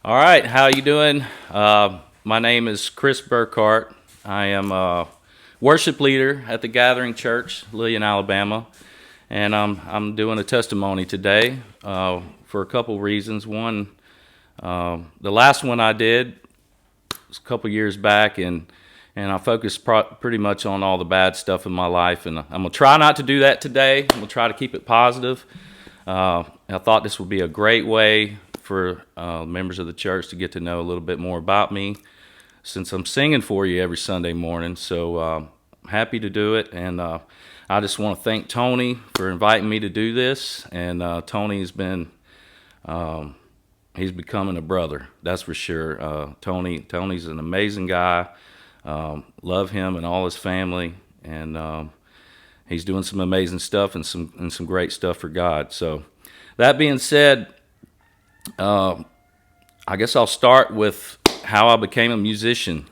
All right, how you doing? My name is Chris Burkhart. I am a worship leader at the Gathering Church, Lillian, Alabama, and I'm doing a testimony today for a couple reasons. One, the last one I did was a couple years back, and I focused pretty much on all the bad stuff in my life, and I'm gonna try not to do that today. I'm gonna try to keep it positive. I thought this would be a great way for members of the church to get to know a little bit more about me since I'm singing for you every Sunday morning. So happy to do it. And I just want to thank Tony for inviting me to do this. And Tony's been, he's becoming a brother, that's for sure. Tony's an amazing guy. Love him and all his family. And he's doing some amazing stuff and some great stuff for God. So that being said, I guess I'll start with how I became a musician.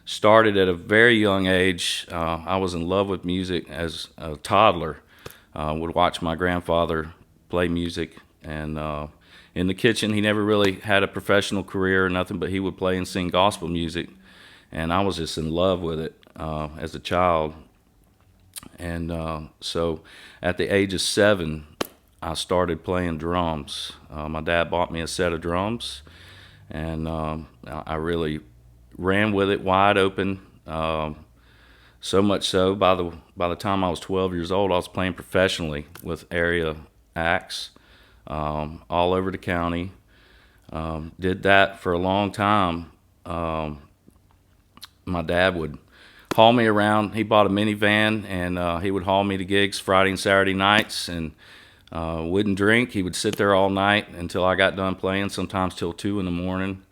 Started at a very young age. I was in love with music as a toddler. Would watch my grandfather play music, and in the kitchen, he never really had a professional career or nothing, but he would play and sing gospel music, and I was just in love with it as a child. And so at the age of 7, I started playing drums. My dad bought me a set of drums, and I really ran with it wide open. So much so, by the time I was 12 years old, I was playing professionally with area acts all over the county. Did that for a long time. My dad would haul me around. He bought a minivan, and he would haul me to gigs Friday and Saturday nights, and wouldn't drink. He would sit there all night until I got done playing, sometimes till 2 in the morning.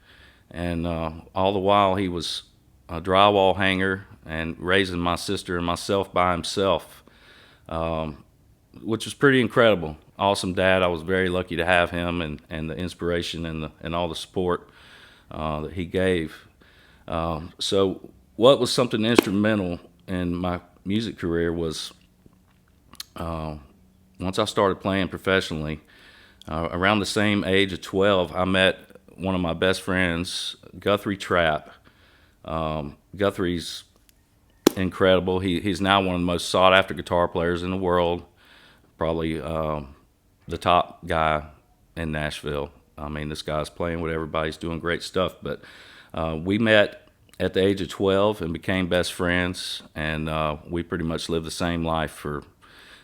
And all the while, he was a drywall hanger and raising my sister and myself by himself, which was pretty incredible. Awesome dad. I was very lucky to have him, and the inspiration and all the support that he gave. So what was something instrumental in my music career was once I started playing professionally, around the same age of 12, I met one of my best friends, Guthrie Trapp. Guthrie's incredible. He's now one of the most sought after guitar players in the world, probably the top guy in Nashville. I mean, this guy's playing with everybody. He's doing great stuff. But we met at the age of 12 and became best friends, and we pretty much lived the same life for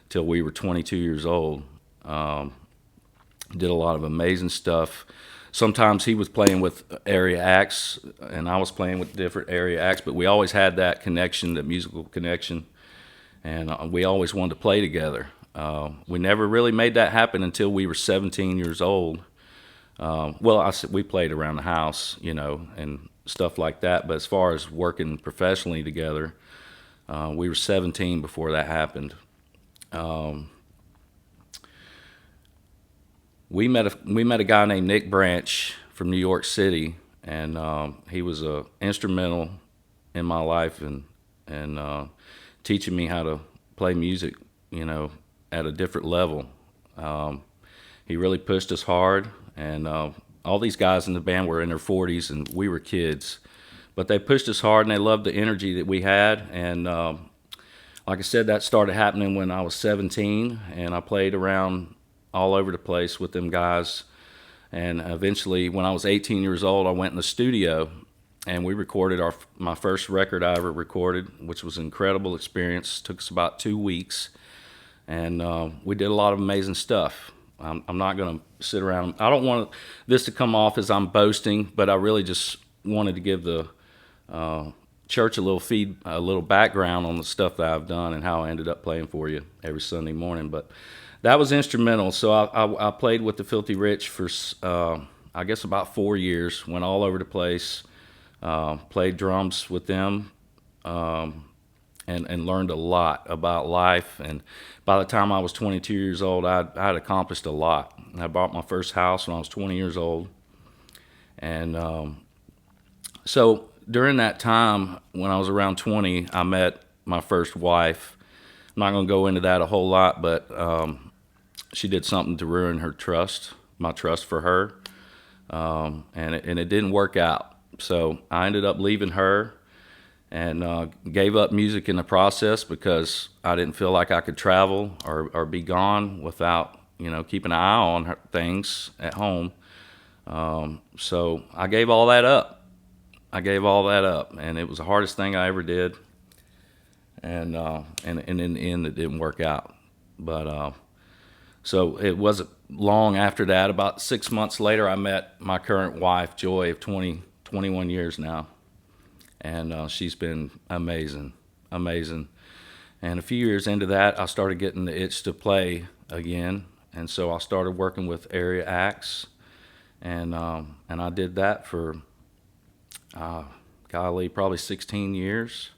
till we were 22 years old. Did a lot of amazing stuff. Sometimes he was playing with area acts, and I was playing with different area acts, but we always had that connection, that musical connection, and we always wanted to play together. We never really made that happen until we were 17 years old. We played around the house, and stuff like that, but as far as working professionally together, we were 17 before that happened. We met a guy named Nick Branch from New York City, and he was instrumental in my life and teaching me how to play music, at a different level. He really pushed us hard, and all these guys in the band were in their 40s, and we were kids, but they pushed us hard, and they loved the energy that we had. And like I said, that started happening when I was 17, and I played around all over the place with them guys. And eventually, when I was 18 years old, I went in the studio, and we recorded my first record I ever recorded, which was an incredible experience. It took us about 2 weeks, and we did a lot of amazing stuff. I'm not going to sit around. I don't want this to come off as I'm boasting, but I really just wanted to give the church a little background on the stuff that I've done and how I ended up playing for you every Sunday morning. But that was instrumental. So I played with the Filthy Rich for I guess about 4 years. Went all over the place. Played drums with them, and learned a lot about life. And by the time I was 22 years old, I had accomplished a lot. I bought my first house when I was 20 years old, and so during that time, when I was around 20, I met my first wife. I'm not going to go into that a whole lot, but she did something to ruin my trust for her. and it didn't work out. So I ended up leaving her and gave up music in the process because I didn't feel like I could travel or be gone without keeping an eye on things at home. So I gave all that up. And it was the hardest thing I ever did. And in the end, it didn't work out. But so it wasn't long after that. About 6 months later, I met my current wife, Joy, of 21 years now. And she's been amazing. And a few years into that, I started getting the itch to play again. And so I started working with area acts. And I did that for, probably 16 years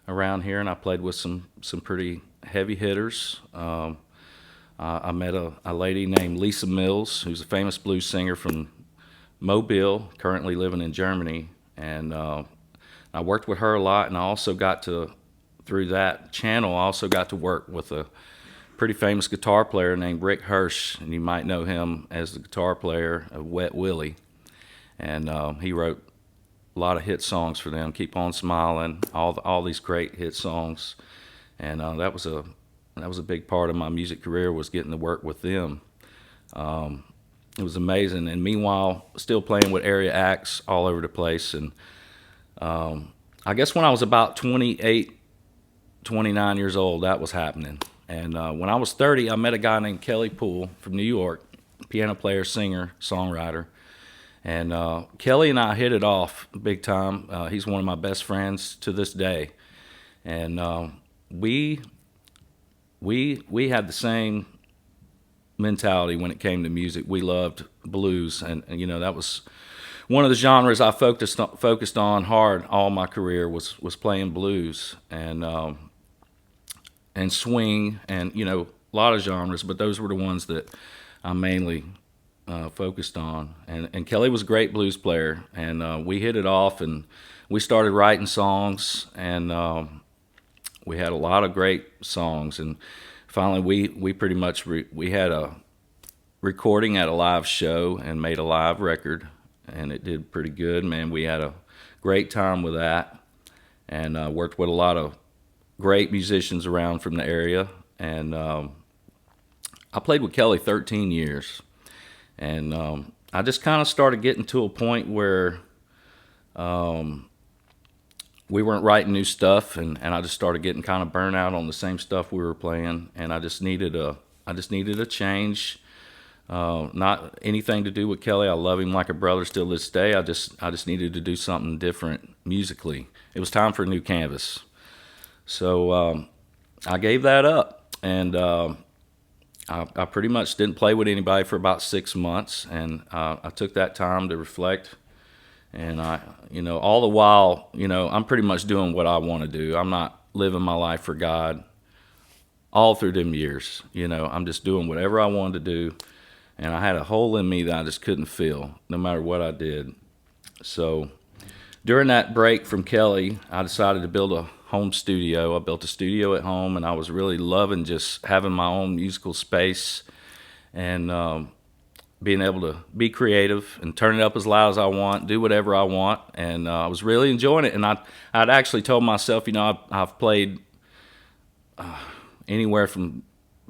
around here. And I played with some pretty heavy hitters. I met a lady named Lisa Mills, who's a famous blues singer from Mobile, currently living in Germany. And I worked with her a lot, and I also through that channel, I also got to work with a pretty famous guitar player named Rick Hirsch, and you might know him as the guitar player of Wet Willie. And he wrote a lot of hit songs for them, Keep On Smiling, all these great hit songs. And that was a big part of my music career, was getting to work with them. It was amazing. And meanwhile, still playing with area acts all over the place. And I guess when I was about 28, 29 years old, that was happening. And when I was 30, I met a guy named Kelly Poole from New York, piano player, singer, songwriter. And Kelly and I hit it off big time. He's one of my best friends to this day. And we had the same mentality when it came to music. We loved blues, and that was one of the genres I focused on hard all my career, was playing blues and swing, and a lot of genres, but those were the ones that I mainly focused on. And Kelly was a great blues player, and we hit it off, and we started writing songs, and we had a lot of great songs. And finally, we pretty much we had a recording at a live show and made a live record, and it did pretty good. Man, we had a great time with that, and worked with a lot of great musicians around from the area. And I played with Kelly 13 years, and I just kind of started getting to a point where we weren't writing new stuff, and I just started getting kind of burnt out on the same stuff we were playing, and I just needed a change. Not anything to do with Kelly. I love him like a brother still to this day. I just needed to do something different musically. It was time for a new canvas. So I gave that up, and I pretty much didn't play with anybody for about 6 months, and I took that time to reflect. And all the while, I'm pretty much doing what I want to do. I'm not living my life for God all through them years. I'm just doing whatever I wanted to do. And I had a hole in me that I just couldn't fill, no matter what I did. So during that break from Kelly, I decided to build a home studio. I built a studio at home, and I was really loving just having my own musical space and being able to be creative and turn it up as loud as I want, do whatever I want. And I was really enjoying it. And I'd actually told myself, I've played anywhere from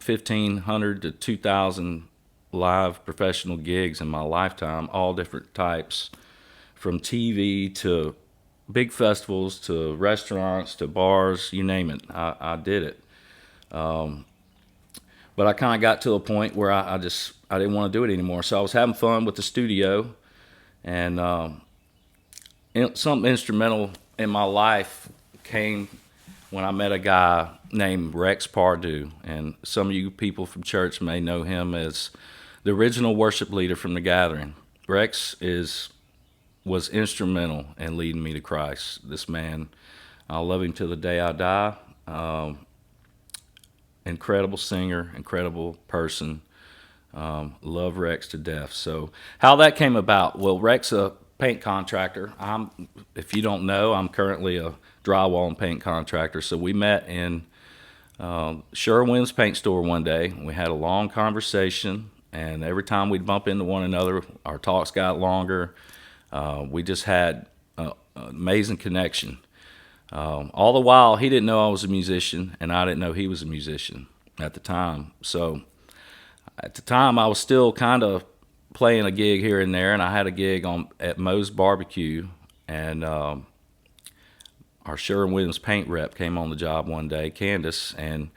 1,500 to 2,000 live professional gigs in my lifetime, all different types, from TV to big festivals to restaurants to bars, you name it. I did it. But I kind of got to a point where I didn't want to do it anymore. So I was having fun with the studio, and something instrumental in my life came when I met a guy named Rex Pardue. And some of you people from church may know him as the original worship leader from The Gathering. Rex was instrumental in leading me to Christ. This man, I'll love him till the day I die. Incredible singer, incredible person. Love Rex to death. So how that came about? Well, Rex a paint contractor. If you don't know, I'm currently a drywall and paint contractor. So we met in Sherwin's paint store one day. We had a long conversation, And every time we'd bump into one another, our talks got longer. We just had an amazing connection. All the while, he didn't know I was a musician, and I didn't know he was a musician at the time. So at the time, I was still kind of playing a gig here and there, and I had a gig at Moe's Barbecue, and our Sherwin-Williams paint rep came on the job one day, Candace, and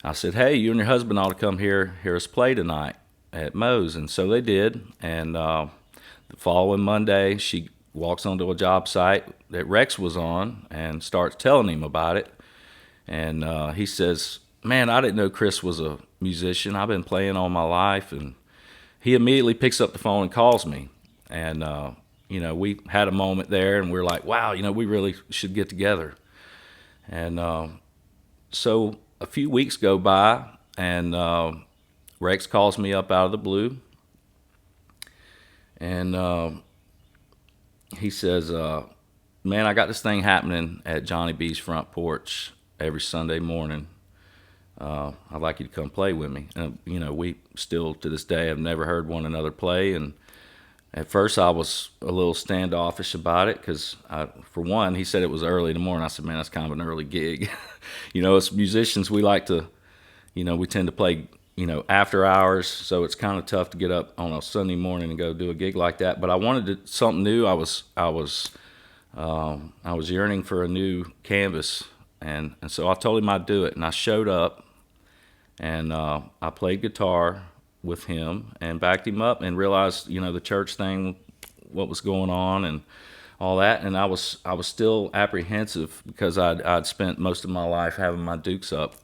I said, "Hey, you and your husband ought to come hear us play tonight at Moe's." And so they did, and the following Monday, she walks onto a job site that Rex was on and starts telling him about it. And he says, "Man, I didn't know Chris was a musician. I've been playing all my life." And he immediately picks up the phone and calls me. And, we had a moment there, and we're like, wow, we really should get together. And so a few weeks go by, and Rex calls me up out of the blue. And he says, "Man, I got this thing happening at Johnny B's front porch every Sunday morning. I'd like you to come play with me." And, we still to this day have never heard one another play. And at first I was a little standoffish about it because, for one, he said it was early in the morning. I said, "Man, that's kind of an early gig." As musicians, we like to, we tend to play, after hours. So it's kind of tough to get up on a Sunday morning and go do a gig like that. But I wanted something new. I was yearning for a new canvas. And so I told him I'd do it. And I showed up, and I played guitar with him and backed him up, and realized, the church thing, what was going on and all that. And I was still apprehensive because I'd spent most of my life having my dukes up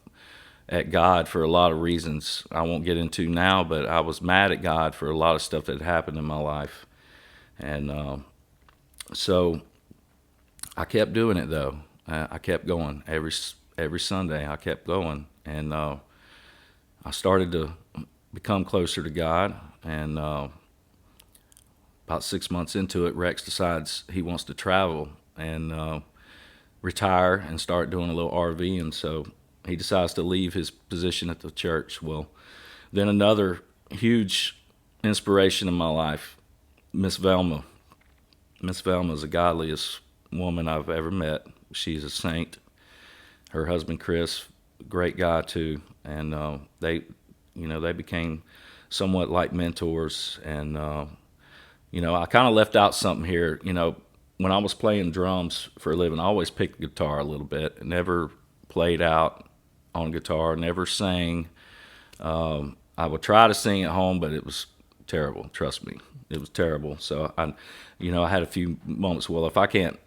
at God for a lot of reasons I won't get into now, but I was mad at God for a lot of stuff that had happened in my life. And so I kept doing it, though. I kept going every Sunday. I kept going, and I started to become closer to God. And about 6 months into it, Rex decides he wants to travel and retire and start doing a little RV. And so he decides to leave his position at the church. Well, then another huge inspiration in my life, Miss Velma. Miss Velma is the godliest woman I've ever met. She's a saint. Her husband, Chris, great guy too. And they became somewhat like mentors. And, I kind of left out something here. When I was playing drums for a living, I always picked the guitar a little bit. Never played out on guitar, never sang. I would try to sing at home, but it was terrible. Trust me, it was terrible. So I had a few moments. Well, if I can't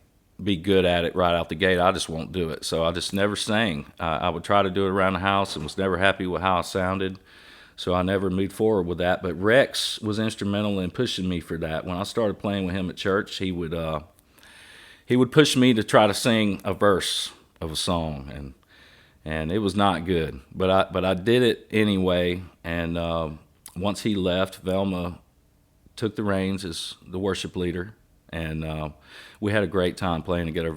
be good at it right out the gate, I just won't do it. So I just never sang. I would try to do it around the house and was never happy with how I sounded. So I never moved forward with that. But Rex was instrumental in pushing me for that. When I started playing with him at church, he would push me to try to sing a verse of a song, and it was not good. But I did it anyway. And once he left, Velma took the reins as the worship leader, and we had a great time playing together.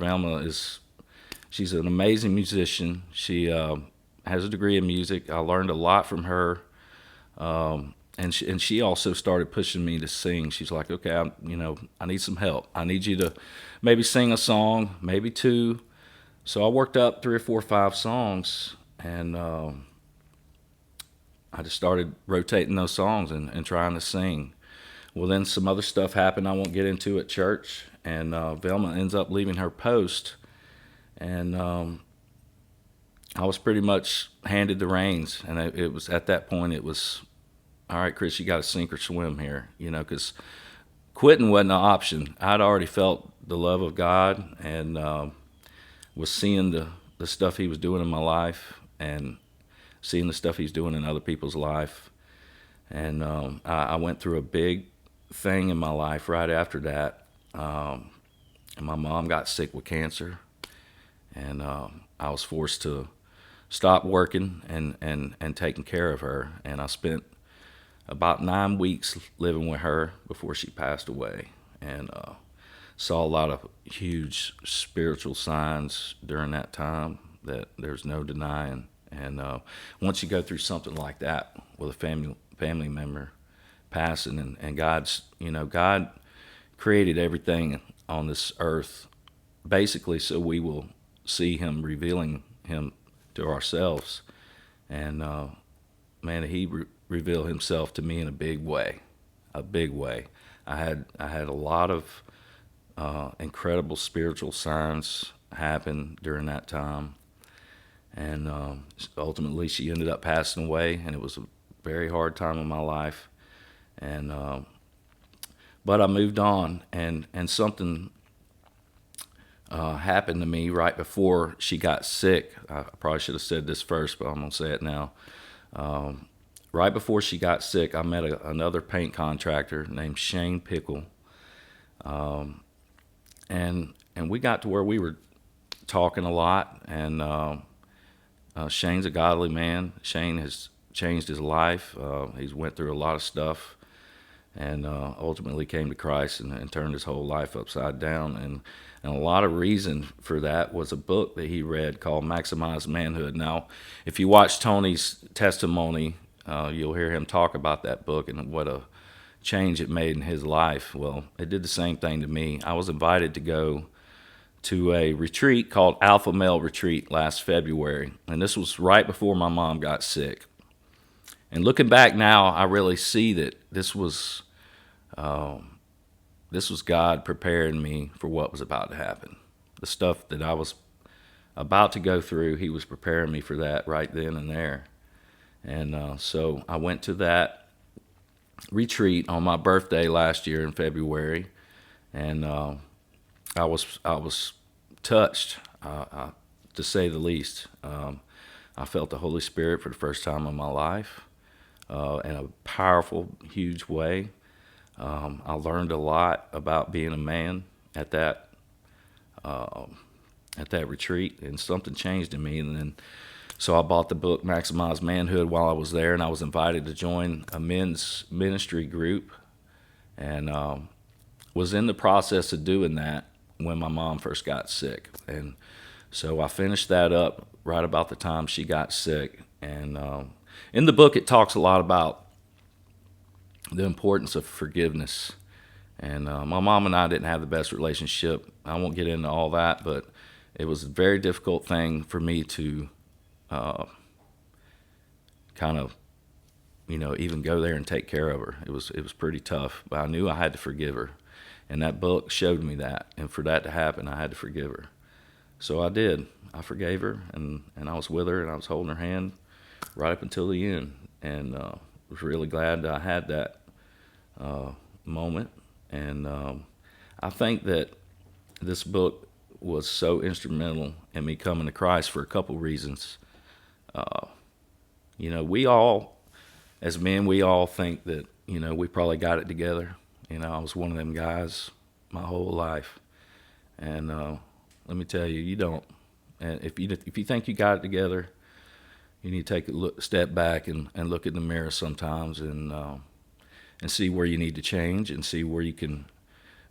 She's an amazing musician. She has a degree in music. I learned a lot from her. And she also started pushing me to sing. She's like, "Okay, I need some help. I need you to maybe sing a song, maybe two." So I worked up 3 or 4 or 5 songs, and I just started rotating those songs and trying to sing. Well, then some other stuff happened I won't get into at church, and Velma ends up leaving her post, and I was pretty much handed the reins. And it was at that point, it was, "All right, Chris, you got to sink or swim here," because quitting wasn't an option. I'd already felt the love of God, and was seeing the stuff he was doing in my life, and seeing the stuff he's doing in other people's life. And I went through a big thing in my life right after that. And my mom got sick with cancer, and I was forced to stop working and taking care of her. And I spent about 9 weeks living with her before she passed away, and saw a lot of huge spiritual signs during that time that there's no denying. And once you go through something like that with a family member, passing, and God's, God created everything on this earth basically so we will see him revealing him to ourselves. And man, he revealed himself to me in a big way, a big way. I had a lot of incredible spiritual signs happen during that time, and ultimately she ended up passing away, and it was a very hard time in my life. And but I moved on, and something happened to me right before she got sick. I probably should have said this first, but I'm gonna say it now. Right before she got sick, I met another paint contractor named Shane Pickle, and we got to where we were talking a lot. And Shane's a godly man. Shane has changed his life. He's went through a lot of stuff, and ultimately came to Christ and turned his whole life upside down. And a lot of reason for that was a book that he read called Maximize Manhood. Now, if you watch Tony's testimony, you'll hear him talk about that book and what a change it made in his life. Well, it did the same thing to me. I was invited to go to a retreat called Alpha Male Retreat last February, and this was right before my mom got sick. And looking back now, I really see that this was God preparing me for what was about to happen. The stuff that I was about to go through, he was preparing me for that right then and there. And so I went to that retreat on my birthday last year in February, and I was touched, to say the least. I felt the Holy Spirit for the first time in my life, in a powerful, huge way. I learned a lot about being a man at that retreat, and something changed in me. And then, so I bought the book Maximize Manhood while I was there, and I was invited to join a men's ministry group, and was in the process of doing that when my mom first got sick. And so I finished that up right about the time she got sick. And in the book, it talks a lot about the importance of forgiveness. And my mom and I didn't have the best relationship. I won't get into all that, but it was a very difficult thing for me to kind of, even go there and take care of her. It was pretty tough, but I knew I had to forgive her. And that book showed me that. And for that to happen, I had to forgive her. So I did. I forgave her, and I was with her, and I was holding her hand right up until the end. And was really glad that I had that moment. And I think that this book was so instrumental in me coming to Christ for a couple reasons. We all, as men, we all think that, we probably got it together. I was one of them guys my whole life. And let me tell you, you don't. And if you think you got it together, you need to take a step back and look in the mirror sometimes, and see where you need to change and see where you can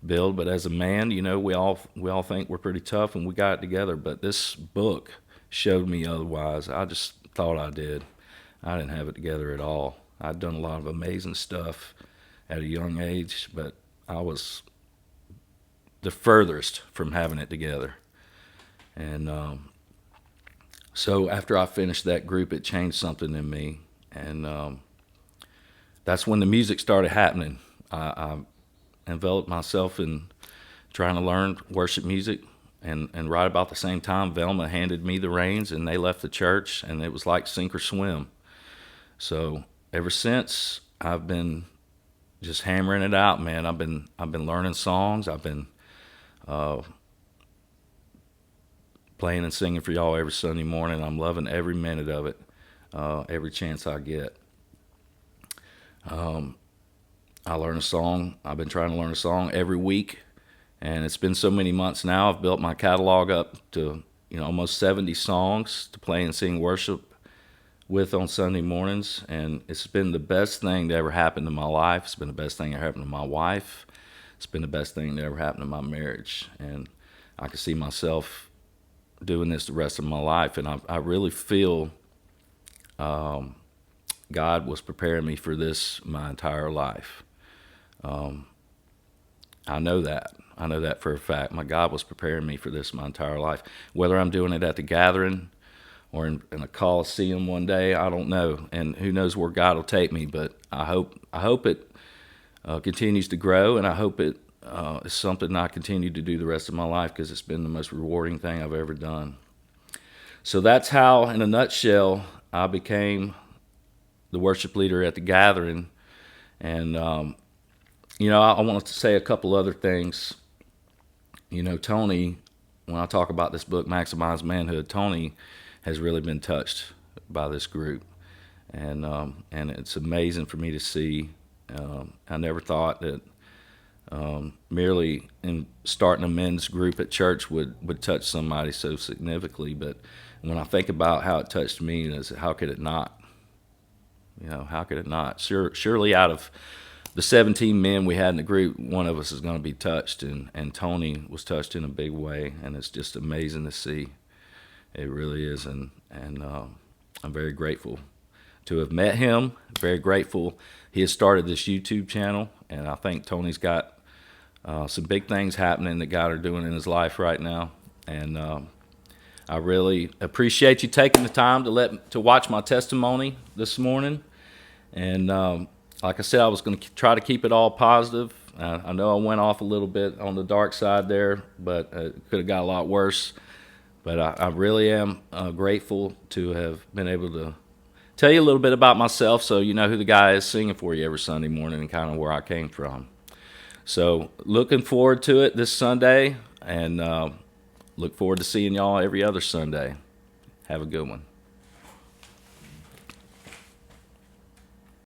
build. But as a man, we all think we're pretty tough and we got it together. But this book showed me otherwise. I just thought I did. I didn't have it together at all. I'd done a lot of amazing stuff at a young age, but I was the furthest from having it together. And so after I finished that group, it changed something in me. And that's when the music started happening. I enveloped myself in trying to learn worship music. And right about the same time, Velma handed me the reins, and they left the church, and it was like sink or swim. So ever since, I've been just hammering it out, man. I've been learning songs. I've been playing and singing for y'all every Sunday morning. I'm loving every minute of it, every chance I get. I learn a song. I've been trying to learn a song every week, and it's been so many months now. I've built my catalog up to almost 70 songs to play and sing worship with on Sunday mornings, and it's been the best thing that ever happened to my life. It's been the best thing that ever happened to my wife. It's been the best thing that ever happened to my marriage, and I can see myself doing this the rest of my life. And I really feel God was preparing me for this my entire life. I know that. I know that for a fact. My God was preparing me for this my entire life. Whether I'm doing it at the gathering or in a coliseum one day, I don't know. And who knows where God will take me, but I hope it continues to grow, and I hope it is something I continue to do the rest of my life, because it's been the most rewarding thing I've ever done. So that's how, in a nutshell, I became the worship leader at the gathering. And, I want to say a couple other things. Tony, when I talk about this book, Maximize Manhood, Tony has really been touched by this group. And it's amazing for me to see. I never thought that merely in starting a men's group at church would touch somebody so significantly. But when I think about how it touched me, how could it not? How could it not? Surely out of the 17 men we had in the group, one of us is going to be touched, and Tony was touched in a big way, and it's just amazing to see. It really is, and I'm very grateful to have met him. Very grateful he has started this YouTube channel, and I think Tony's got some big things happening that God are doing in his life right now, and I really appreciate you taking the time to watch my testimony this morning. And like I said, I was going to try to keep it all positive. I know I went off a little bit on the dark side there, but it could have got a lot worse. But I really am grateful to have been able to tell you a little bit about myself, so you know who the guy is singing for you every Sunday morning and kind of where I came from. So looking forward to it this Sunday, and look forward to seeing y'all every other Sunday. Have a good one.